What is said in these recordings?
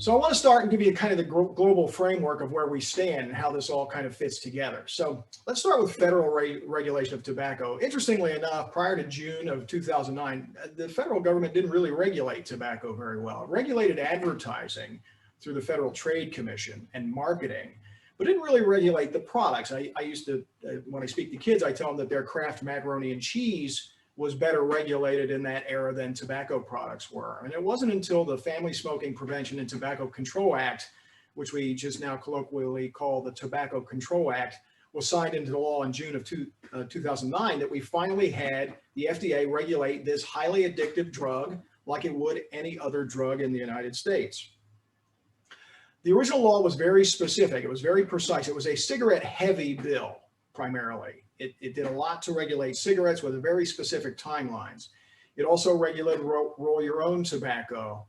So I want to start and give you kind of the global framework of where we stand and how this all kind of fits together. So let's start with federal regulation of tobacco. Interestingly enough, prior to June of 2009, the federal government didn't really regulate tobacco very well. It regulated advertising through the Federal Trade Commission and marketing, but didn't really regulate the products. I used to, when I speak to kids, I tell them that their Kraft macaroni and cheese was better regulated in that era than tobacco products were. And it wasn't until the Family Smoking Prevention and Tobacco Control Act, which we just now colloquially call the Tobacco Control Act, was signed into law in June of 2009, that we finally had the FDA regulate this highly addictive drug like it would any other drug in the United States. The original law was very specific. It was very precise. It was a cigarette-heavy bill, primarily. It did a lot to regulate cigarettes with very specific timelines. It also regulated roll your own tobacco,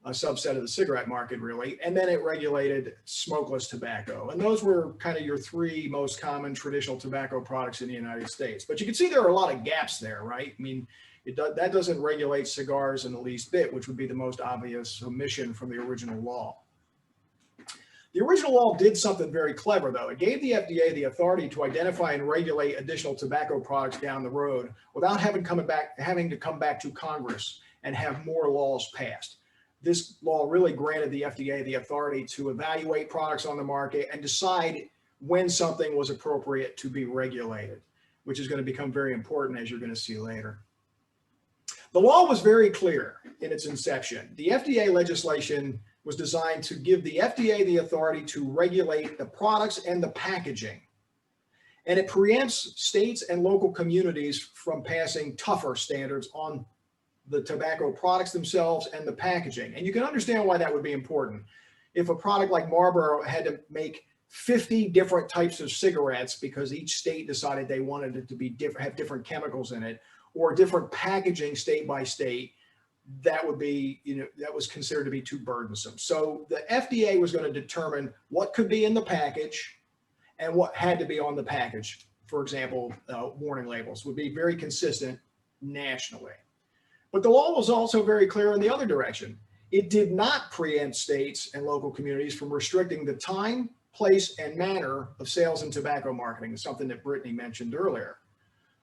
a subset of the cigarette market, really. And then it regulated smokeless tobacco. And those were kind of your three most common traditional tobacco products in the United States. But you can see there are a lot of gaps there, right? I mean, that doesn't regulate cigars in the least bit, which would be the most obvious omission from the original law. The original law did something very clever, though. It gave the FDA the authority to identify and regulate additional tobacco products down the road without having to come back to Congress and have more laws passed. This law really granted the FDA the authority to evaluate products on the market and decide when something was appropriate to be regulated, which is going to become very important, as you're going to see later. The law was very clear in its inception. The FDA legislation was designed to give the FDA the authority to regulate the products and the packaging. And it preempts states and local communities from passing tougher standards on the tobacco products themselves and the packaging. And you can understand why that would be important. If a product like Marlboro had to make 50 different types of cigarettes because each state decided they wanted it to be have different chemicals in it, or different packaging state by state, that would be, that was considered to be too burdensome. So the FDA was going to determine what could be in the package and what had to be on the package. For example, warning labels would be very consistent nationally. But the law was also very clear in the other direction. It did not preempt states and local communities from restricting the time, place, and manner of sales and tobacco marketing, something that Brittany mentioned earlier.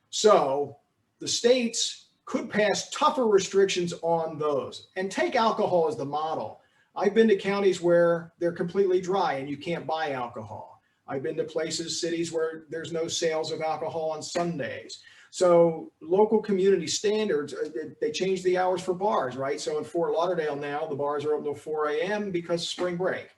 So the states could pass tougher restrictions on those, and take alcohol as the model. I've been to counties where they're completely dry and you can't buy alcohol. I've been to places, cities where there's no sales of alcohol on Sundays. So local community standards, they changed the hours for bars, right? So in Fort Lauderdale now, the bars are open till 4 a.m. because of spring break.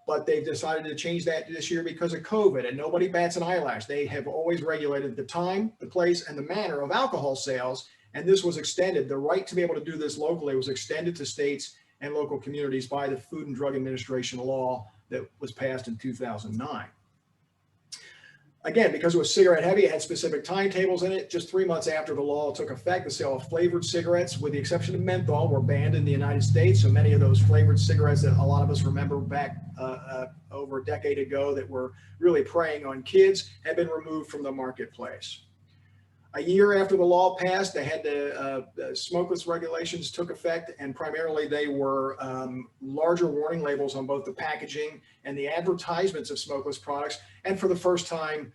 But they've decided to change that this year because of COVID, and nobody bats an eyelash. They have always regulated the time, the place, and the manner of alcohol sales, and this was extended. The right to be able to do this locally was extended to states and local communities by the Food and Drug Administration law that was passed in 2009. Again, because it was cigarette heavy, it had specific timetables in it. Just 3 months after the law took effect, the sale of flavored cigarettes, with the exception of menthol, were banned in the United States. So many of those flavored cigarettes that a lot of us remember back over a decade ago that were really preying on kids had been removed from the marketplace. A year after the law passed, they had the smokeless regulations took effect, and primarily they were larger warning labels on both the packaging and the advertisements of smokeless products. And for the first time,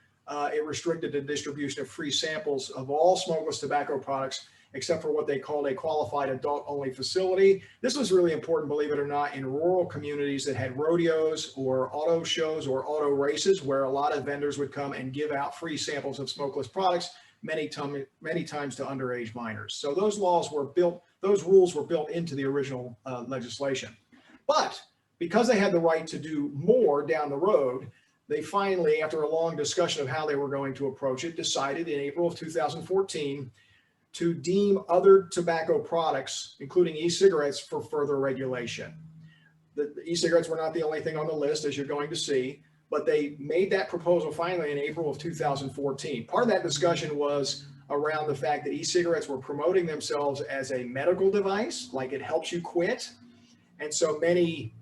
it restricted the distribution of free samples of all smokeless tobacco products, except for what they called a qualified adult-only facility. This was really important, believe it or not, in rural communities that had rodeos or auto shows or auto races, where a lot of vendors would come and give out free samples of smokeless products, many times to underage minors. So those rules were built into the original legislation. But because they had the right to do more down the road, they finally, after a long discussion of how they were going to approach it, decided in April of 2014 to deem other tobacco products, including e-cigarettes, for further regulation. The e-cigarettes were not the only thing on the list, as you're going to see, but they made that proposal finally in April of 2014. Part of that discussion was around the fact that e-cigarettes were promoting themselves as a medical device, like it helps you quit. And so many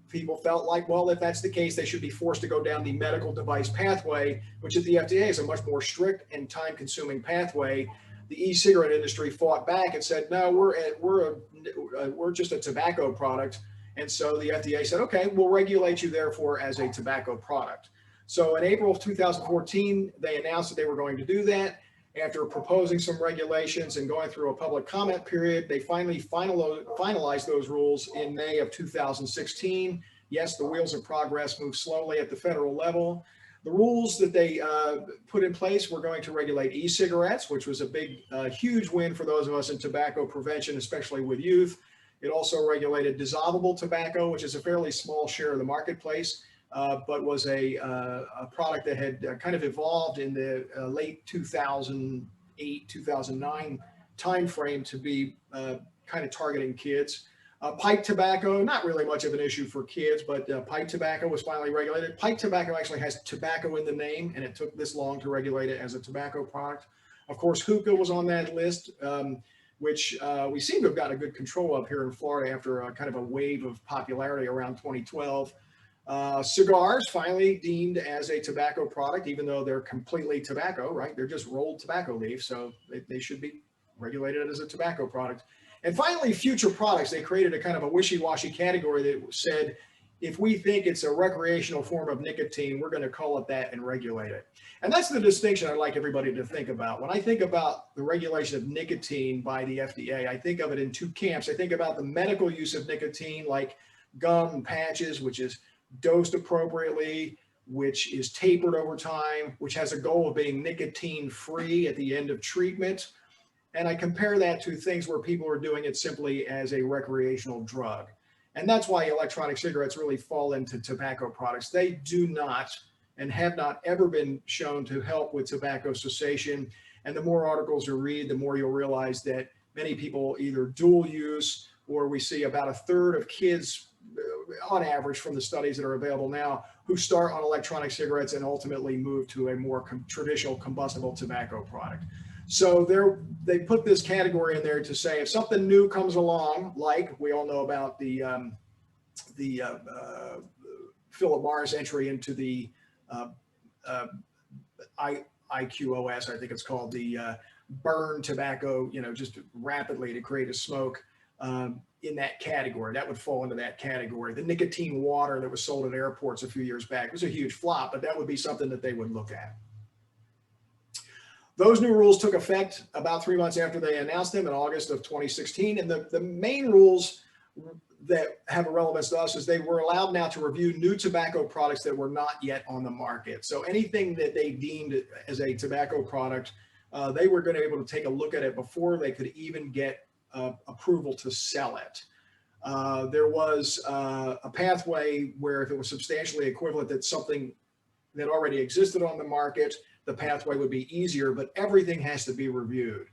people felt like, well, if that's the case, they should be forced to go down the medical device pathway, which at the FDA is a much more strict and time-consuming pathway the e-cigarette industry fought back and said, no, we're just a tobacco product. And so the FDA said, okay, we'll regulate you therefore as a tobacco product. So in April of 2014, they announced that they were going to do that. After proposing some regulations and going through a public comment period, they finally finalized those rules in May of 2016. Yes, the wheels of progress move slowly at the federal level. The rules that they put in place were going to regulate e-cigarettes, which was a big, huge win for those of us in tobacco prevention, especially with youth. It also regulated dissolvable tobacco, which is a fairly small share of the marketplace, but was a product that had kind of evolved in the late 2008, 2009 timeframe to be kind of targeting kids. Pipe tobacco, not really much of an issue for kids, but pipe tobacco was finally regulated. Pipe tobacco actually has tobacco in the name, and it took this long to regulate it as a tobacco product. Of course, hookah was on that list, which we seem to have gotten a good control of here in Florida after kind of a wave of popularity around 2012. Cigars finally deemed as a tobacco product, even though they're completely tobacco, right? They're just rolled tobacco leaves, so they should be regulated as a tobacco product. And finally, future products. They created a kind of a wishy-washy category that said, if we think it's a recreational form of nicotine, we're going to call it that and regulate it. And that's the distinction I'd like everybody to think about. When I think about the regulation of nicotine by the FDA, I think of it in two camps. I think about the medical use of nicotine, like gum and patches, which is dosed appropriately, which is tapered over time, which has a goal of being nicotine-free at the end of treatment. And I compare that to things where people are doing it simply as a recreational drug. And that's why electronic cigarettes really fall into tobacco products. They do not and have not ever been shown to help with tobacco cessation. And the more articles you read, the more you'll realize that many people either dual use, or we see about a third of kids on average from the studies that are available now who start on electronic cigarettes and ultimately move to a more traditional combustible tobacco product. So they put this category in there to say if something new comes along, like we all know about the Philip Morris entry into the IQOS, I think it's called, the burn tobacco, just rapidly to create a smoke in that category. That would fall into that category. The nicotine water that was sold at airports a few years back was a huge flop, but that would be something that they would look at. Those new rules took effect about 3 months after they announced them in August of 2016. And the main rules that have a relevance to us is they were allowed now to review new tobacco products that were not yet on the market. So anything that they deemed as a tobacco product, they were going to be able to take a look at it before they could even get approval to sell it. There was a pathway where if it was substantially equivalent that something that already existed on the market, the pathway would be easier, but everything has to be reviewed.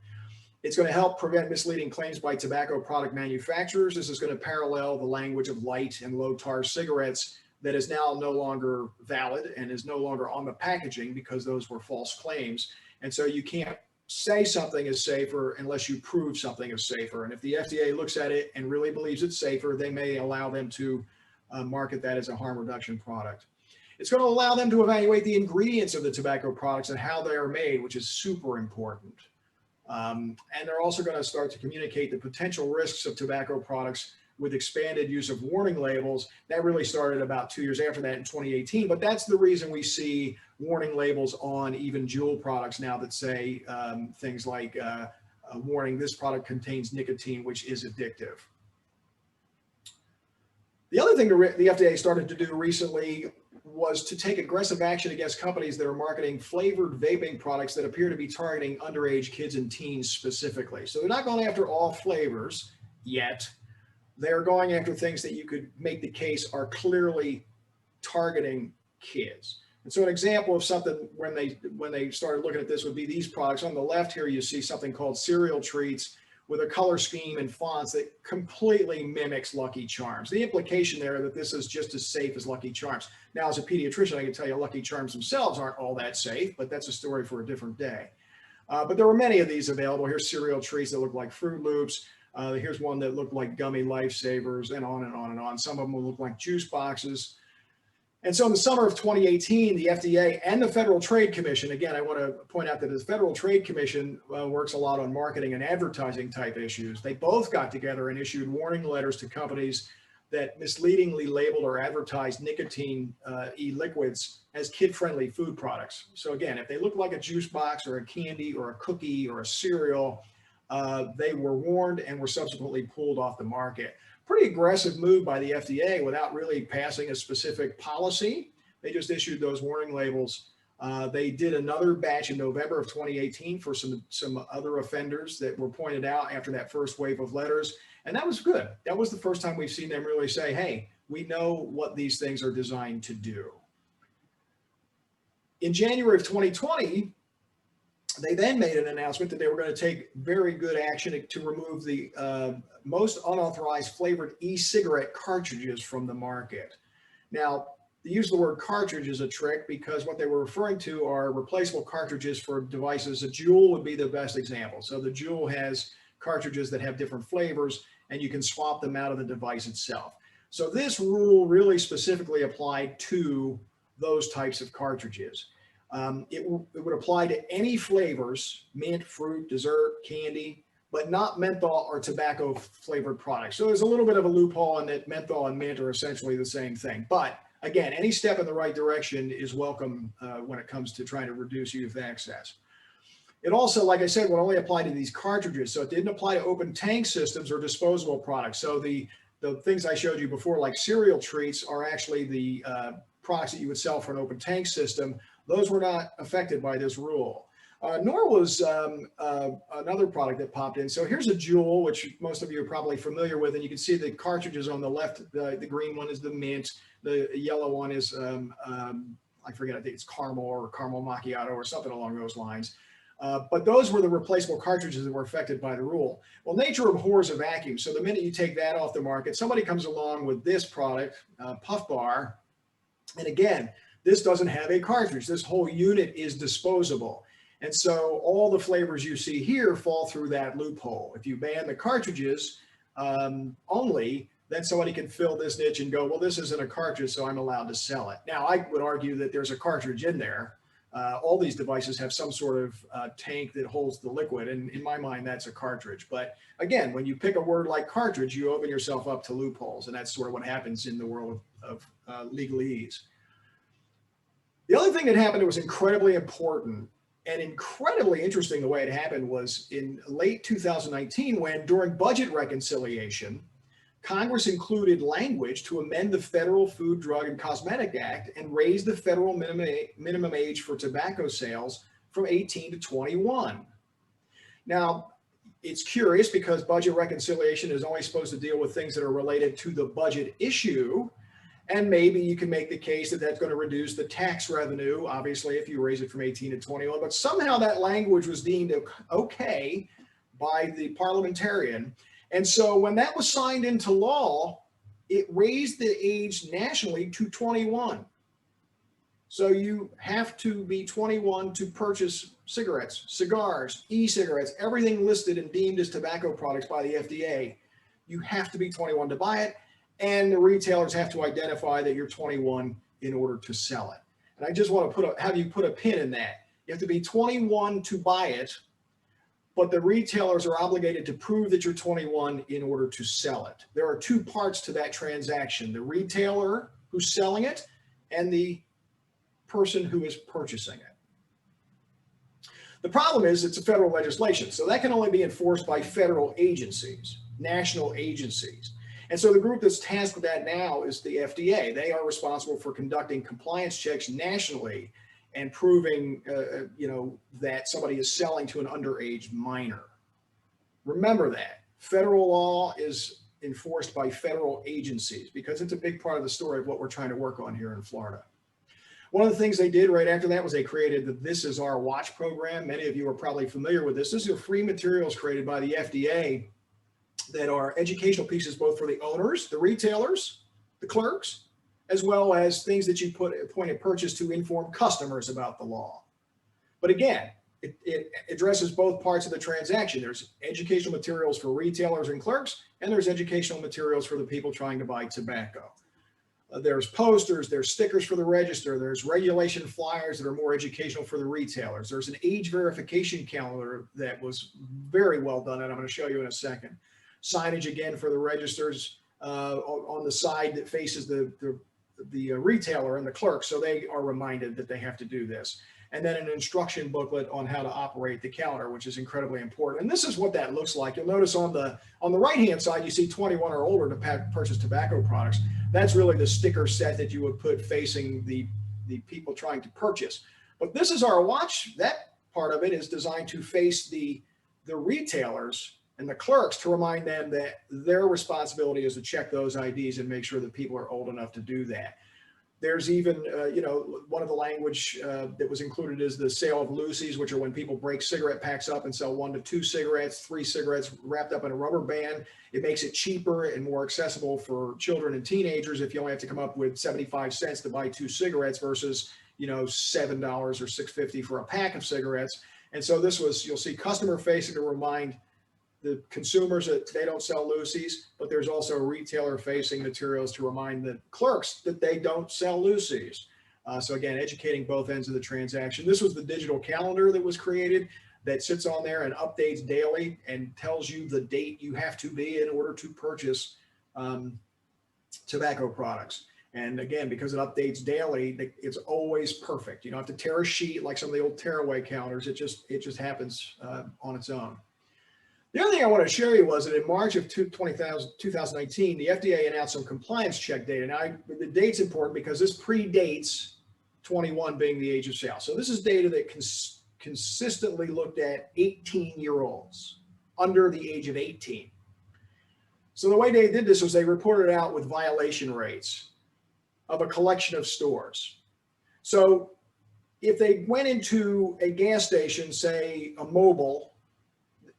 It's going to help prevent misleading claims by tobacco product manufacturers. This is going to parallel the language of light and low tar cigarettes that is now no longer valid and is no longer on the packaging because those were false claims. And so you can't say something is safer unless you prove something is safer. And if the FDA looks at it and really believes it's safer, they may allow them to market that as a harm reduction product. It's going to allow them to evaluate the ingredients of the tobacco products and how they are made, which is super important. And they're also going to start to communicate the potential risks of tobacco products with expanded use of warning labels. That really started about 2 years after that in 2018, but that's the reason we see warning labels on even Juul products now that say things like a warning, this product contains nicotine, which is addictive. The other thing the FDA started to do recently was to take aggressive action against companies that are marketing flavored vaping products that appear to be targeting underage kids and teens specifically. So they're not going after all flavors yet. They're going after things that you could make the case are clearly targeting kids. And so an example of something when they started looking at this would be these products. On the left here, you see something called Cereal Treats with a color scheme and fonts that completely mimics Lucky Charms. The implication there that this is just as safe as Lucky Charms. Now, as a pediatrician, I can tell you Lucky Charms themselves aren't all that safe, but that's a story for a different day. But there were many of these available. Here's Cereal Treats that look like Fruit Loops. Here's one that looked like Gummy Lifesavers, and on and on and on. Some of them will look like juice boxes. And so in the summer of 2018, the FDA and the Federal Trade Commission, again, I want to point out that the Federal Trade Commission works a lot on marketing and advertising type issues. They both got together and issued warning letters to companies that misleadingly labeled or advertised nicotine e-liquids as kid-friendly food products. So again, if they look like a juice box or a candy or a cookie or a cereal, they were warned and were subsequently pulled off the market. Pretty aggressive move by the FDA without really passing a specific policy. They just issued those warning labels. They did another batch in November of 2018 for some other offenders that were pointed out after that first wave of letters. And that was good. That was the first time we've seen them really say, hey, we know what these things are designed to do. In January of 2020, they then made an announcement that they were going to take very good action to remove the most unauthorized flavored e-cigarette cartridges from the market. Now, the use of the word cartridge is a trick because what they were referring to are replaceable cartridges for devices. A Juul would be the best example. So the Juul has cartridges that have different flavors and you can swap them out of the device itself. So this rule really specifically applied to those types of cartridges. It would apply to any flavors, mint, fruit, dessert, candy, but not menthol or tobacco flavored products. So there's a little bit of a loophole in that menthol and mint are essentially the same thing. But again, any step in the right direction is welcome when it comes to trying to reduce youth access. It also, like I said, would only apply to these cartridges. So it didn't apply to open tank systems or disposable products. So the things I showed you before, like cereal treats, are actually the products that you would sell for an open tank system. Those were not affected by this rule. Nor was another product that popped in. So here's a Juul, which most of you are probably familiar with, and you can see the cartridges on the left. The green one is the mint. The yellow one is, I forget, I think it's caramel or caramel macchiato or something along those lines. But those were the replaceable cartridges that were affected by the rule. Well, nature abhors a vacuum. So the minute you take that off the market, somebody comes along with this product, Puff Bar. And again, this doesn't have a cartridge. This whole unit is disposable. And so all the flavors you see here fall through that loophole. If you ban the cartridges only, then somebody can fill this niche and go, well, this isn't a cartridge, so I'm allowed to sell it. Now, I would argue that there's a cartridge in there. All these devices have some sort of tank that holds the liquid. And in my mind, that's a cartridge. But again, when you pick a word like cartridge, you open yourself up to loopholes. And that's sort of what happens in the world of legalese. The other thing that happened that was incredibly important and incredibly interesting, the way it happened, was in late 2019 when, during budget reconciliation, Congress included language to amend the Federal Food, Drug, and Cosmetic Act and raise the federal minimum age for tobacco sales from 18 to 21. Now, it's curious because budget reconciliation is only supposed to deal with things that are related to the budget issue. And maybe you can make the case that that's going to reduce the tax revenue, obviously, if you raise it from 18 to 21. But somehow that language was deemed okay by the parliamentarian. And so when that was signed into law, it raised the age nationally to 21. So you have to be 21 to purchase cigarettes, cigars, e-cigarettes, everything listed and deemed as tobacco products by the FDA. You have to be 21 to buy it. And the retailers have to identify that you're 21 in order to sell it. And I just want to have you put a pin in that. You have to be 21 to buy it, but the retailers are obligated to prove that you're 21 in order to sell it. There are two parts to that transaction: the retailer who's selling it and the person who is purchasing it. The problem is it's a federal legislation, so that can only be enforced by federal agencies, national agencies. And so the group that's tasked with that now is the FDA. They are responsible for conducting compliance checks nationally and proving, that somebody is selling to an underage minor. Remember that. Federal law is enforced by federal agencies because it's a big part of the story of what we're trying to work on here in Florida. One of the things they did right after that was they created the This Is Our Watch program. Many of you are probably familiar with this. These are free materials created by the FDA that are educational pieces both for the owners, the retailers, the clerks, as well as things that you point of purchase to inform customers about the law. But again, it addresses both parts of the transaction. There's educational materials for retailers and clerks, and there's educational materials for the people trying to buy tobacco. There's posters, there's stickers for the register, there's regulation flyers that are more educational for the retailers. There's an age verification calendar that was very well done, and I'm going to show you in a second. Signage again for the registers on the side that faces the retailer and the clerk, so they are reminded that they have to do this. And then an instruction booklet on how to operate the counter, which is incredibly important. And this is what that looks like. You'll notice on the right-hand side, you see 21 or older to purchase tobacco products. That's really the sticker set that you would put facing the people trying to purchase. But this is our watch. That part of it is designed to face the retailers and the clerks to remind them that their responsibility is to check those IDs and make sure that people are old enough to do that. There's even, one of the language that was included is the sale of loosies, which are when people break cigarette packs up and sell 1 to 2 cigarettes, 3 cigarettes wrapped up in a rubber band. It makes it cheaper and more accessible for children and teenagers if you only have to come up with 75 cents to buy 2 cigarettes versus, $7 or $6.50 for a pack of cigarettes. And so this was, you'll see customer facing to remind the consumers that they don't sell loosies, but there's also retailer facing materials to remind the clerks that they don't sell loosies. So again, educating both ends of the transaction. This was the digital calendar that was created that sits on there and updates daily and tells you the date you have to be in order to purchase tobacco products. And again, because it updates daily, it's always perfect. You don't have to tear a sheet like some of the old tearaway calendars. It just happens on its own. The other thing I want to show you was that in March of 2019, the FDA announced some compliance check data. Now, the date's important because this predates 21 being the age of sale. So this is data that consistently looked at 18-year-olds under the age of 18. So the way they did this was they reported out with violation rates of a collection of stores. So if they went into a gas station, say a Mobil,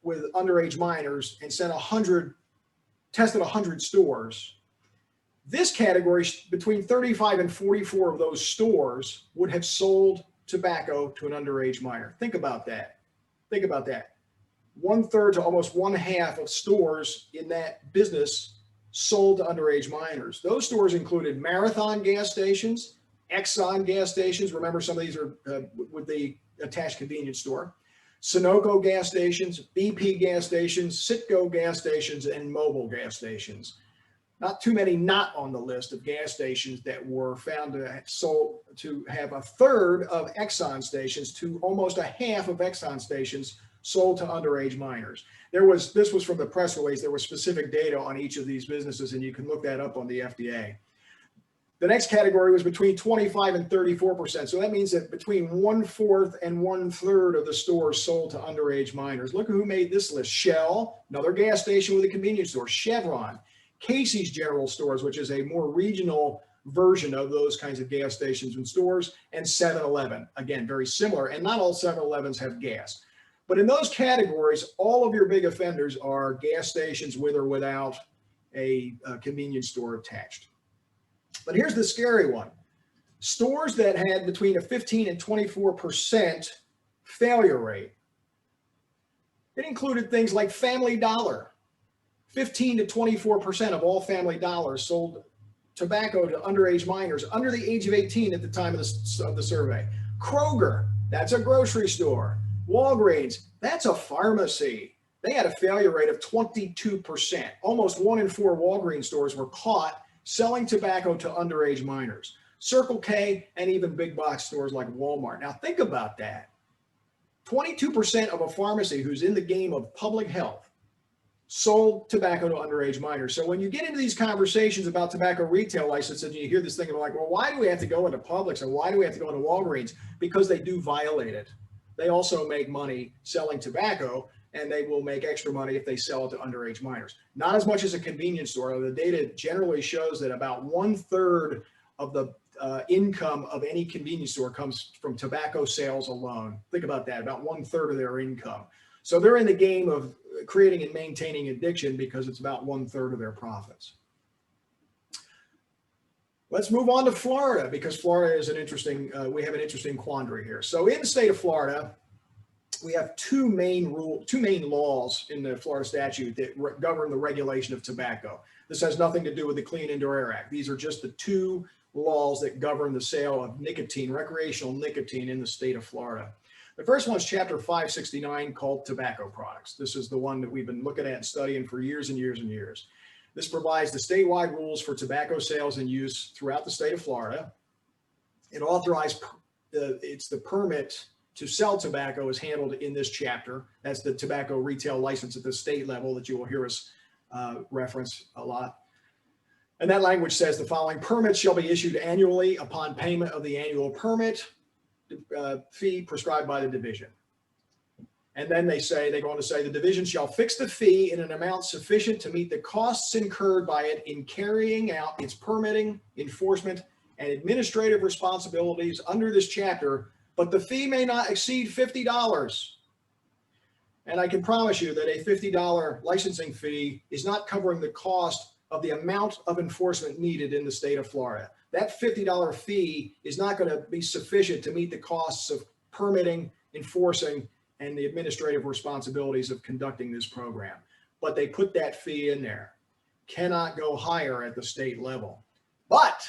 with underage minors and tested 100 stores, this category, between 35 and 44 of those stores would have sold tobacco to an underage minor. Think about that. 1/3 to almost 1/2 of stores in that business sold to underage minors. Those stores included Marathon gas stations, Exxon gas stations. Remember, some of these are with the attached convenience store. Sunoco gas stations, BP gas stations, Citgo gas stations, and Mobil gas stations. Not too many not on the list of gas stations that were found to have 1/3 of Exxon stations to almost 1/2 of Exxon stations sold to underage minors. This was from the press release. There was specific data on each of these businesses, and you can look that up on the FDA. The next category was between 25 and 34%. So that means that between 1/4 and 1/3 of the stores sold to underage minors. Look at who made this list. Shell, another gas station with a convenience store. Chevron, Casey's General Stores, which is a more regional version of those kinds of gas stations and stores, and 7-Eleven. Again, very similar. And not all 7-Elevens have gas. But in those categories, all of your big offenders are gas stations with or without a convenience store attached. But here's the scary one. Stores that had between a 15 and 24% failure rate. It included things like Family Dollar. 15 to 24% of all Family Dollars sold tobacco to underage minors under the age of 18 at the time of the survey. Kroger, that's a grocery store. Walgreens, that's a pharmacy. They had a failure rate of 22%. Almost 1 in 4 Walgreens stores were caught selling tobacco to underage minors. Circle K and even big box stores like Walmart. Now think about that. 22% of a pharmacy who's in the game of public health sold tobacco to underage minors. So when you get into these conversations about tobacco retail licenses, and you hear this thing of like, well, why do we have to go into Publix or why do we have to go into Walgreens? Because they do violate it. They also make money selling tobacco, and they will make extra money if they sell it to underage minors. Not as much as a convenience store. The data generally shows that about 1/3 of the income of any convenience store comes from tobacco sales alone. Think about that, about 1/3 of their income. So they're in the game of creating and maintaining addiction because it's about 1/3 of their profits. Let's move on to Florida, because Florida is an interesting, we have an interesting quandary here. So in the state of Florida, we have two main laws in the Florida statute that govern the regulation of tobacco. This has nothing to do with the Clean Indoor Air Act. These are just the two laws that govern the sale of nicotine, recreational nicotine in the state of Florida. The first one is Chapter 569 called Tobacco Products. This is the one that we've been looking at and studying for years and years and years. This provides the statewide rules for tobacco sales and use throughout the state of Florida. It authorized, it's the permit to sell tobacco is handled in this chapter. That's the tobacco retail license at the state level that you will hear us reference a lot. And that language says the following: permits shall be issued annually upon payment of the annual permit fee prescribed by the division. And then they go on to say the division shall fix the fee in an amount sufficient to meet the costs incurred by it in carrying out its permitting, enforcement, and administrative responsibilities under this chapter, but the fee may not exceed $50. And I can promise you that a $50 licensing fee is not covering the cost of the amount of enforcement needed in the state of Florida. That $50 fee is not going to be sufficient to meet the costs of permitting, enforcing, and the administrative responsibilities of conducting this program. But they put that fee in there. Cannot go higher at the state level. But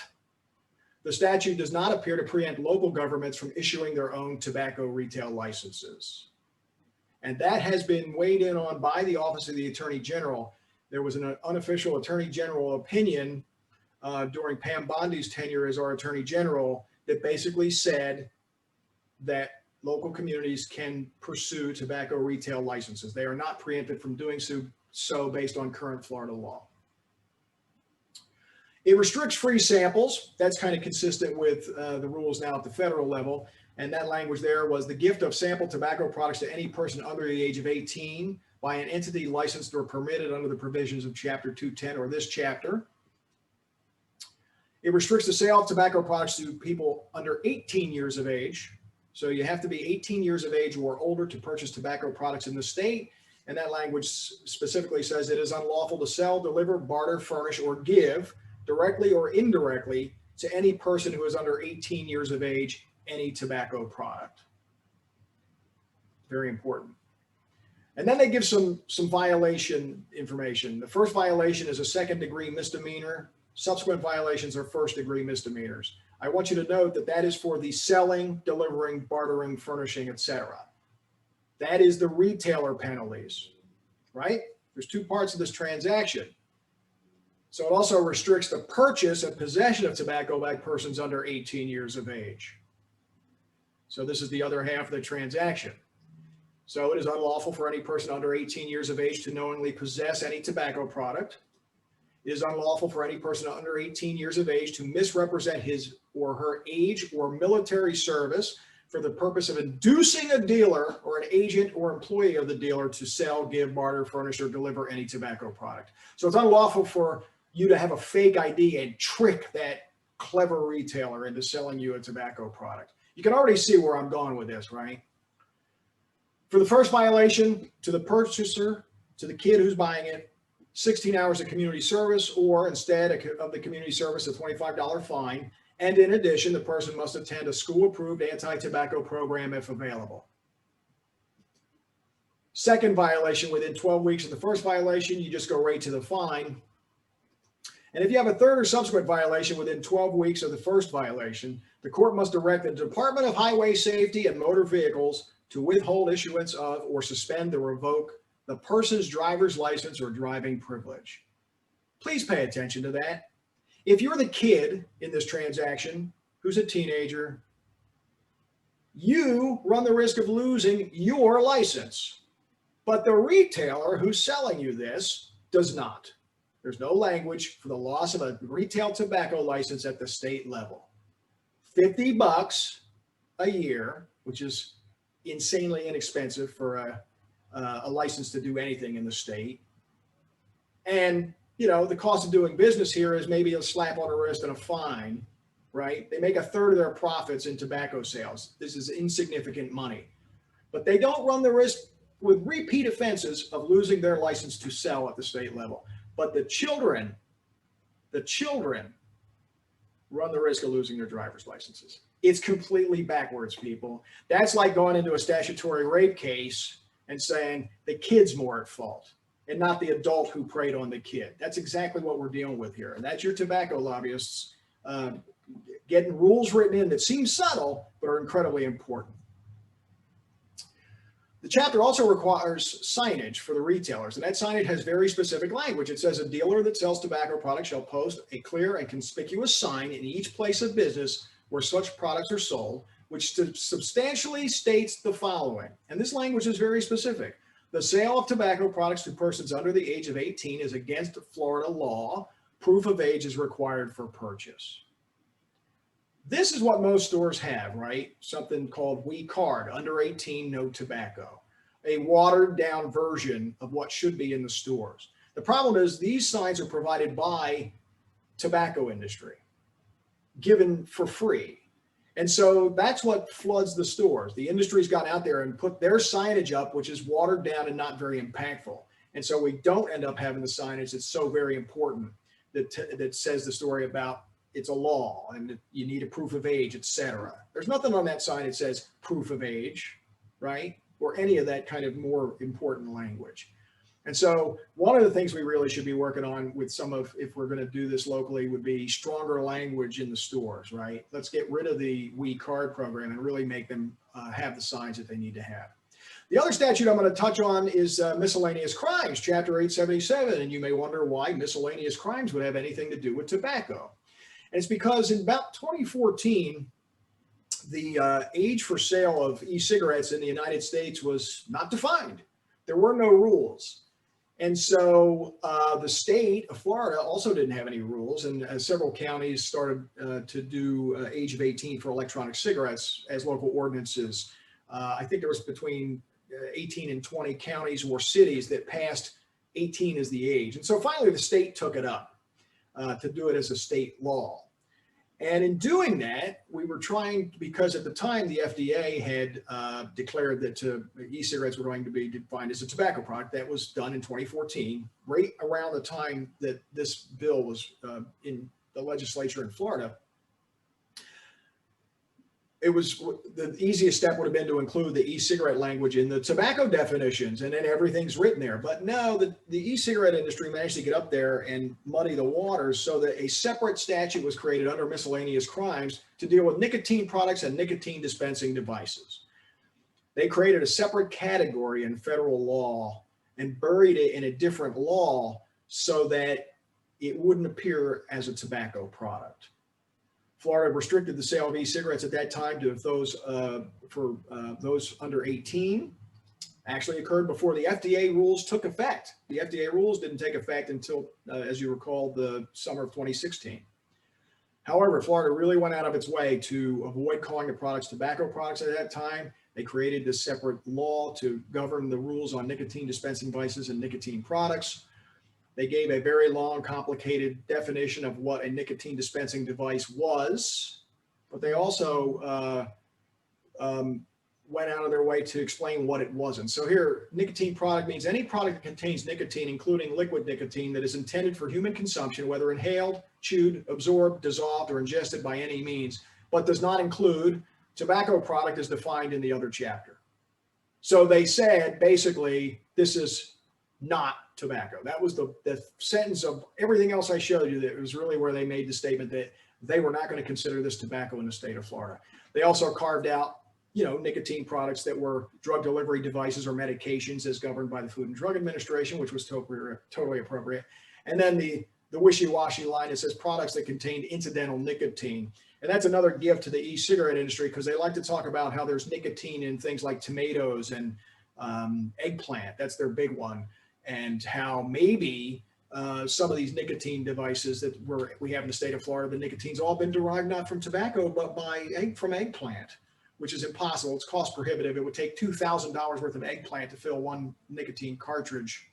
the statute does not appear to preempt local governments from issuing their own tobacco retail licenses. And that has been weighed in on by the Office of the Attorney General. There was an unofficial Attorney General opinion during Pam Bondi's tenure as our Attorney General that basically said that local communities can pursue tobacco retail licenses. They are not preempted from doing so based on current Florida law. It restricts free samples. That's kind of consistent with the rules now at the federal level. And that language there was the gift of sample tobacco products to any person under the age of 18 by an entity licensed or permitted under the provisions of Chapter 210 or this chapter. It restricts the sale of tobacco products to people under 18 years of age. So you have to be 18 years of age or older to purchase tobacco products in the state. And that language specifically says it is unlawful to sell, deliver, barter, furnish, or give directly or indirectly to any person who is under 18 years of age any tobacco product. Very important. And then they give some violation information. The first violation is a second-degree misdemeanor. Subsequent violations are first-degree misdemeanors. I want you to note that that is for the selling, delivering, bartering, furnishing, etc. That is the retailer penalties, right? There's two parts of this transaction. So it also restricts the purchase and possession of tobacco by persons under 18 years of age. So this is the other half of the transaction. So it is unlawful for any person under 18 years of age to knowingly possess any tobacco product. It is unlawful for any person under 18 years of age to misrepresent his or her age or military service for the purpose of inducing a dealer or an agent or employee of the dealer to sell, give, barter, furnish, or deliver any tobacco product. So it's unlawful for you to have a fake ID and trick that clever retailer into selling you a tobacco product. You can already see where I'm going with this, right? For the first violation, to the purchaser, to the kid who's buying it, 16 hours of community service, or instead of the community service, a $25 fine. And in addition, the person must attend a school-approved anti-tobacco program if available. Second violation, within 12 weeks of the first violation, you just go right to the fine. And if you have a third or subsequent violation within 12 weeks of the first violation, the court must direct the Department of Highway Safety and Motor Vehicles to withhold issuance of or suspend or revoke the person's driver's license or driving privilege. Please pay attention to that. If you're the kid in this transaction who's a teenager, you run the risk of losing your license, but the retailer who's selling you this does not. There's no language for the loss of a retail tobacco license at the state level. $50 a year, which is insanely inexpensive for a license to do anything in the state. And, you know, the cost of doing business here is maybe a slap on the wrist and a fine, right? They make a third of their profits in tobacco sales. This is insignificant money. But they don't run the risk with repeat offenses of losing their license to sell at the state level. But the children run the risk of losing their driver's licenses. It's completely backwards, people. That's like going into a statutory rape case and saying the kid's more at fault and not the adult who preyed on the kid. That's exactly what we're dealing with here. And that's your tobacco lobbyists getting rules written in that seem subtle, but are incredibly important. The chapter also requires signage for the retailers, and that signage has very specific language. It says a dealer that sells tobacco products shall post a clear and conspicuous sign in each place of business where such products are sold, which substantially states the following. And this language is very specific. The sale of tobacco products to persons under the age of 18 is against Florida law. Proof of age is required for purchase. This is what most stores have, right? Something called We Card, under 18, no tobacco, a watered down version of what should be in the stores. The problem is these signs are provided by tobacco industry, given for free. And so that's what floods the stores. The industry's gone out there and put their signage up, which is watered down and not very impactful. And so we don't end up having the signage that's so very important that says the story about it's a law and you need a proof of age, etc. There's nothing on that sign that says proof of age, right? Or any of that kind of more important language. And so one of the things we really should be working on with if we're going to do this locally, would be stronger language in the stores, right? Let's get rid of the We Card program and really make them have the signs that they need to have. The other statute I'm going to touch on is miscellaneous crimes, chapter 877. And you may wonder why miscellaneous crimes would have anything to do with tobacco. And it's because in about 2014, the age for sale of e-cigarettes in the United States was not defined. There were no rules. And so the state of Florida also didn't have any rules, and several counties started to do age of 18 for electronic cigarettes as local ordinances. I think there was between 18 and 20 counties or cities that passed 18 as the age. And so finally the state took it up to do it as a state law. And in doing that, we were trying, because at the time the FDA had declared that e-cigarettes were going to be defined as a tobacco product. That was done in 2014, right around the time that this bill was in the legislature in Florida. It was the easiest step would have been to include the e-cigarette language in the tobacco definitions, and then everything's written there. But no, the e-cigarette industry managed to get up there and muddy the waters so that a separate statute was created under miscellaneous crimes to deal with nicotine products and nicotine dispensing devices. They created a separate category in federal law and buried it in a different law so that it wouldn't appear as a tobacco product. Florida restricted the sale of e-cigarettes at that time to those those under 18. Actually occurred before the FDA rules took effect. The FDA rules didn't take effect until, as you recall, the summer of 2016. However, Florida really went out of its way to avoid calling the products tobacco products at that time. They created this separate law to govern the rules on nicotine dispensing devices and nicotine products. They gave a very long, complicated definition of what a nicotine dispensing device was, but they also went out of their way to explain what it wasn't. So here, nicotine product means any product that contains nicotine, including liquid nicotine, that is intended for human consumption, whether inhaled, chewed, absorbed, dissolved, or ingested by any means, but does not include tobacco product as defined in the other chapter. So they said, basically, this is not tobacco. That was the sentence of everything else I showed you. That was really where they made the statement that they were not going to consider this tobacco in the state of Florida. They also carved out, nicotine products that were drug delivery devices or medications as governed by the Food and Drug Administration, which was totally appropriate. And then the wishy-washy line that says products that contain incidental nicotine. And that's another gift to the e-cigarette industry, because they like to talk about how there's nicotine in things like tomatoes and eggplant. That's their big one. And how maybe some of these nicotine devices that we have in the state of Florida, the nicotine's all been derived not from tobacco, but from eggplant, which is impossible. It's cost prohibitive. It would take $2,000 worth of eggplant to fill one nicotine cartridge.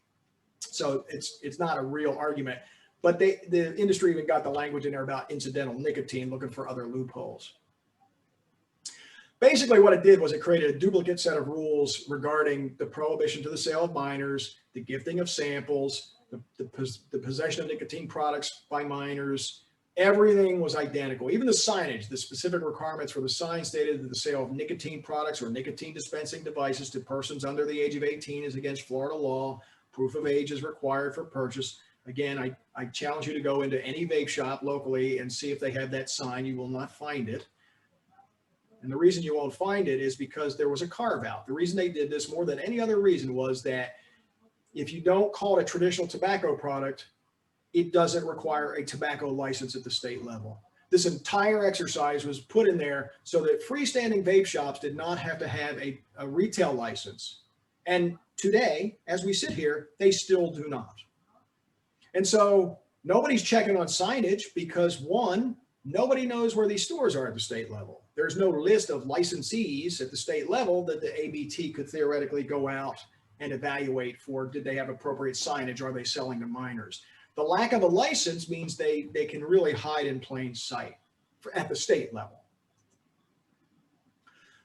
So it's not a real argument. But the industry even got the language in there about incidental nicotine, looking for other loopholes. Basically, what it did was it created a duplicate set of rules regarding the prohibition to the sale of minors, the gifting of samples, the possession of nicotine products by minors, Everything was identical. Even the signage, the specific requirements for the sign stated that the sale of nicotine products or nicotine dispensing devices to persons under the age of 18 is against Florida law. Proof of age is required for purchase. Again, I challenge you to go into any vape shop locally and see if they have that sign. You will not find it. And the reason you won't find it is because there was a carve out. The reason they did this more than any other reason was that if you don't call it a traditional tobacco product, it doesn't require a tobacco license at the state level. This entire exercise was put in there so that freestanding vape shops did not have to have a retail license. And today, as we sit here, they still do not. And so nobody's checking on signage because, one, nobody knows where these stores are at the state level. There's no list of licensees at the state level that the ABT could theoretically go out and evaluate for. Did they have appropriate signage? Are they selling to minors? The lack of a license means they can really hide in plain sight at the state level.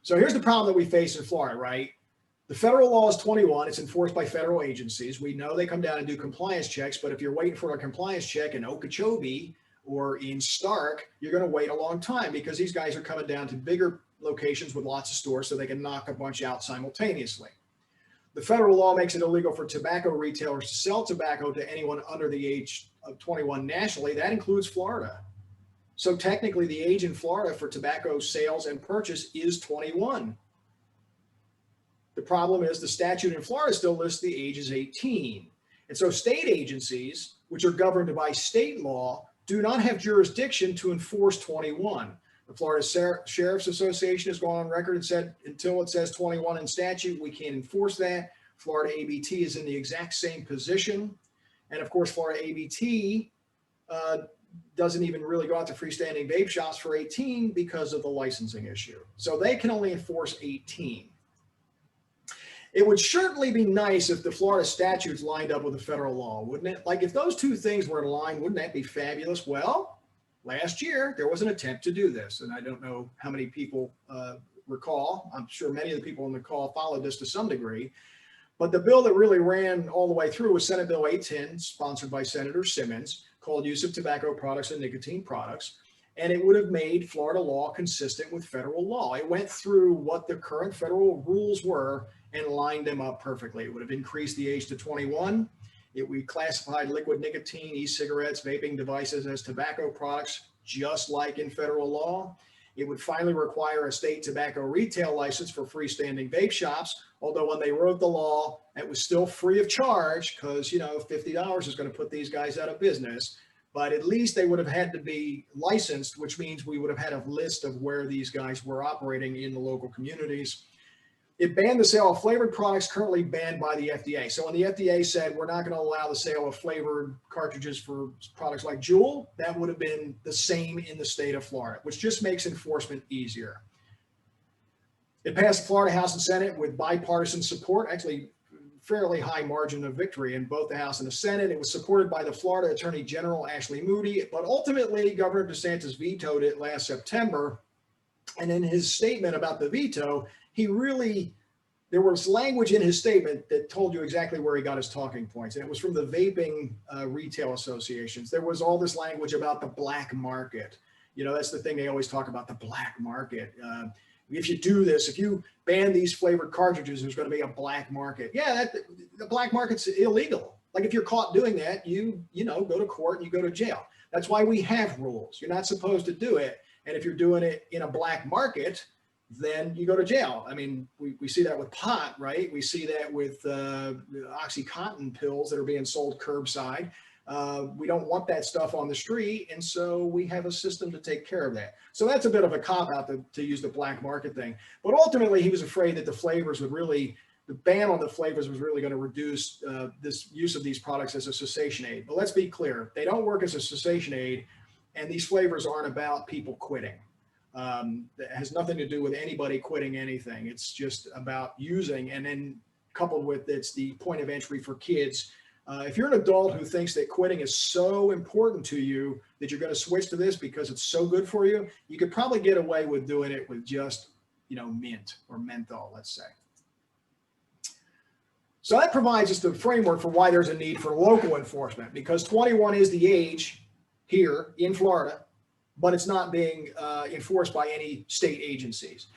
So here's the problem that we face in Florida, right? The federal law is 21. It's enforced by federal agencies. We know they come down and do compliance checks, but if you're waiting for a compliance check in Okeechobee or in Stark, you're going to wait a long time because these guys are coming down to bigger locations with lots of stores so they can knock a bunch out simultaneously. The federal law makes it illegal for tobacco retailers to sell tobacco to anyone under the age of 21 nationally. That includes Florida. So technically the age in Florida for tobacco sales and purchase is 21. The problem is the statute in Florida still lists the age as 18. And so state agencies, which are governed by state law, do not have jurisdiction to enforce 21. The Florida Sheriff's Association has gone on record and said, until it says 21 in statute, we can't enforce that. Florida ABT is in the exact same position. And of course, Florida ABT doesn't even really go out to freestanding vape shops for 18 because of the licensing issue. So they can only enforce 18. It would certainly be nice if the Florida statutes lined up with the federal law, wouldn't it? Like if those two things were in line, wouldn't that be fabulous? Well, last year, there was an attempt to do this, and I don't know how many people recall. I'm sure many of the people on the call followed this to some degree. But the bill that really ran all the way through was Senate Bill 810, sponsored by Senator Simmons, called Use of Tobacco Products and Nicotine Products. And it would have made Florida law consistent with federal law. It went through what the current federal rules were and lined them up perfectly. It would have increased the age to 21. We classified liquid nicotine, e-cigarettes, vaping devices as tobacco products, just like in federal law. It would finally require a state tobacco retail license for freestanding vape shops, although when they wrote the law, it was still free of charge because, you know, $50 is going to put these guys out of business. But at least they would have had to be licensed, which means we would have had a list of where these guys were operating in the local communities. It banned the sale of flavored products currently banned by the FDA. So when the FDA said we're not going to allow the sale of flavored cartridges for products like Juul, that would have been the same in the state of Florida, which just makes enforcement easier. It passed the Florida House and Senate with bipartisan support, actually fairly high margin of victory in both the House and the Senate. It was supported by the Florida Attorney General, Ashley Moody, but ultimately Governor DeSantis vetoed it last September. And in his statement about the veto, there was language in his statement that told you exactly where he got his talking points. And it was from the vaping retail associations. There was all this language about the black market. You know, that's the thing they always talk about, the black market. If you do this, if you ban these flavored cartridges, there's going to be a black market. Yeah, the black market's illegal. Like if you're caught doing that, you go to court and you go to jail. That's why we have rules. You're not supposed to do it. And if you're doing it in a black market, then you go to jail. I mean, we see that with pot, right? We see that with OxyContin pills that are being sold curbside. We don't want that stuff on the street. And so we have a system to take care of that. So that's a bit of a cop-out to use the black market thing. But ultimately, he was afraid that the ban on the flavors was really going to reduce this use of these products as a cessation aid. But let's be clear, they don't work as a cessation aid. And these flavors aren't about people quitting. That has nothing to do with anybody quitting anything. It's just about using, and then coupled with it's the point of entry for kids. If you're an adult who thinks that quitting is so important to you that you're going to switch to this because it's so good for you, you could probably get away with doing it with just, mint or menthol, let's say. So that provides us the framework for why there's a need for local enforcement, because 21 is the age here in Florida, but it's not being enforced by any state agencies.